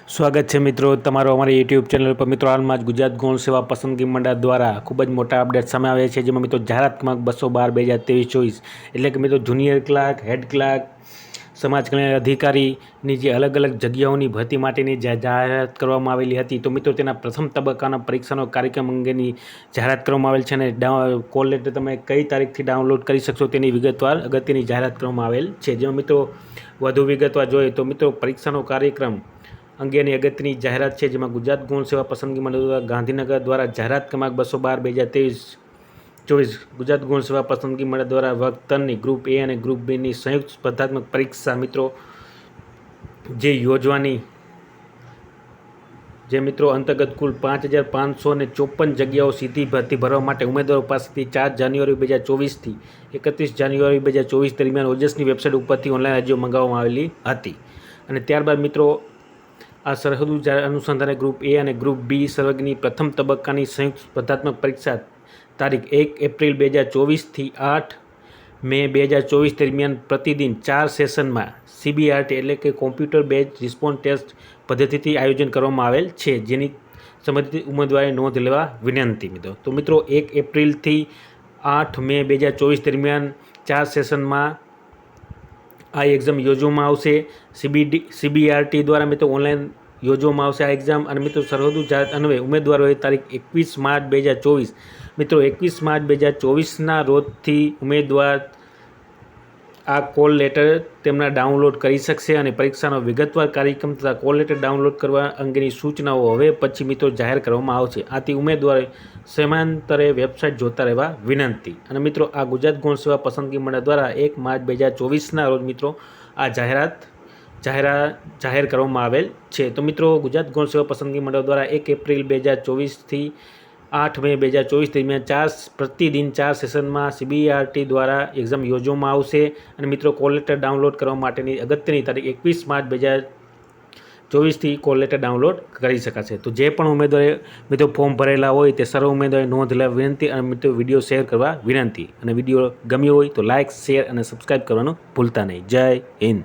સ્વાગત છે મિત્રો તમારો અમારી યુટ્યુબ ચેનલ પર। મિત્રો હાલમાં જ ગુજરાત ગૌણ સેવા પસંદગી મંડળ દ્વારા ખૂબ જ મોટા અપડેટ સામે આવ્યા છે, જેમાં મિત્રો જાહેરાત ક્રમાંક 212/2023 એટલે કે મિત્રો જુનિયર ક્લાર્ક, હેડ ક્લાર્ક, સમાજ કલ્યાણ અધિકારીની જે અલગ અલગ જગ્યાઓની ભરતી માટેની જાહેરાત કરવામાં આવેલી હતી, તો મિત્રો તેના પ્રથમ તબક્કાના પરીક્ષાનો કાર્યક્રમ અંગેની જાહેરાત કરવામાં આવેલ છે અને કોલ લેટર તમે કઈ તારીખથી ડાઉનલોડ કરી શકશો તેની વિગતવાર અગત્યની જાહેરાત કરવામાં આવેલ છે। જેમાં મિત્રો વધુ વિગતવાર જોઈએ તો મિત્રો પરીક્ષાનો કાર્યક્રમ અંગેની અગત્યની જાહેરાત છે, જેમાં ગુજરાત ગૌણ સેવા પસંદગી મંડળ ગાંધીનગર દ્વારા જાહેરાત ક્રમાંક 212/2023 ગુજરાત ગૌણ સેવા પસંદગી મંડળ દ્વારા વર્ગ 3ની ગ્રુપ એ અને ગ્રુપ બીની સંયુક્ત સ્પર્ધાત્મક પરીક્ષા મિત્રો જે યોજવાની મિત્રો અંતર્ગત કુલ 5554 જગ્યાઓ સીધી ભરતી ભરવા માટે ઉમેદવારો પાસેથી 4 જાન્યુઆરી 2024 થી 31 જાન્યુઆરી 2024 દરમિયાન ઓજસની વેબસાઇટ ઉપરથી ઓનલાઈન અરજીઓ મંગાવવામાં આવેલી હતી અને ત્યારબાદ મિત્રો આ સરહદો અનુસંધાને ગ્રુપ એ અને ગ્રુપ બી સર્વગની પ્રથમ તબક્કાની સંયુક્ત સ્પર્ધાત્મક પરીક્ષા તારીખ 1 એપ્રિલ 2024 થી 8 મે 2024 દરમિયાન પ્રતિદિન 4 સેશનમાં CBRT એટલે કે કોમ્પ્યુટર બેઝ રિસ્પોન્સ ટેસ્ટ પદ્ધતિથી આયોજન કરવામાં આવેલ છે, જેની સંબંધિત ઉમેદવારે નોંધ લેવા વિનંતી મિત્રો। તો મિત્રો 1 એપ્રિલથી 8 મે 2024 દરમિયાન 4 સેશનમાં આ એક્ઝામ યોજવામાં આવશે। CBRT દ્વારા મિત્રો ઓનલાઈન યોજવામાં આવશે આ એક્ઝામ અને મિત્રો સરહદો જાહેરાત અન્વયે ઉમેદવારોએ તારીખ 21 માર્ચ 2024 મિત્રો 21 માર્ચ 2024ના રોજથી ઉમેદવાર આ કોલ લેટર તેમના ડાઉનલોડ કરી શકશે અને પરીક્ષાનો વિગતવાર કાર્યક્રમ તથા કોલ લેટર ડાઉનલોડ કરવા અંગેની સૂચનાઓ હવે પછી મિત્રો જાહેર કરવામાં આવશે। આથી ઉમેદવારે સમયાંતરે વેબસાઇટ જોતા રહેવા વિનંતી। અને મિત્રો આ ગુજરાત ગૌણ સેવા પસંદગી મંડળ દ્વારા 1 માર્ચ 2024ના રોજ મિત્રો આ જાહેર કરવામાં આવેલ છે। તો મિત્રો ગુજરાત ગૌણ સેવા પસંદગી મંડળ દ્વારા 1 એપ્રિલ 2024 થી 8 મે 2024 દરમિયાન પ્રતિદિન 4 સેશનમાં CBRT દ્વારા એક્ઝામ યોજવામાં આવશે અને મિત્રો કોલ લેટર ડાઉનલોડ કરવા માટેની અગત્યની તારીખ 21 માર્ચ 2024થી કોલ લેટર ડાઉનલોડ કરી શકાશે। તો જે પણ ઉમેદવારે મિત્રો ફોર્મ ભરેલા હોય તે સર્વ ઉમેદવારે નોંધ લેવા વિનંતી અને મિત્રો વિડીયો શેર કરવા વિનંતી અને વિડીયો ગમ્યો હોય તો લાઇક, શેર અને સબસ્ક્રાઈબ કરવાનું ભૂલતા નહીં। જય હિન્દ।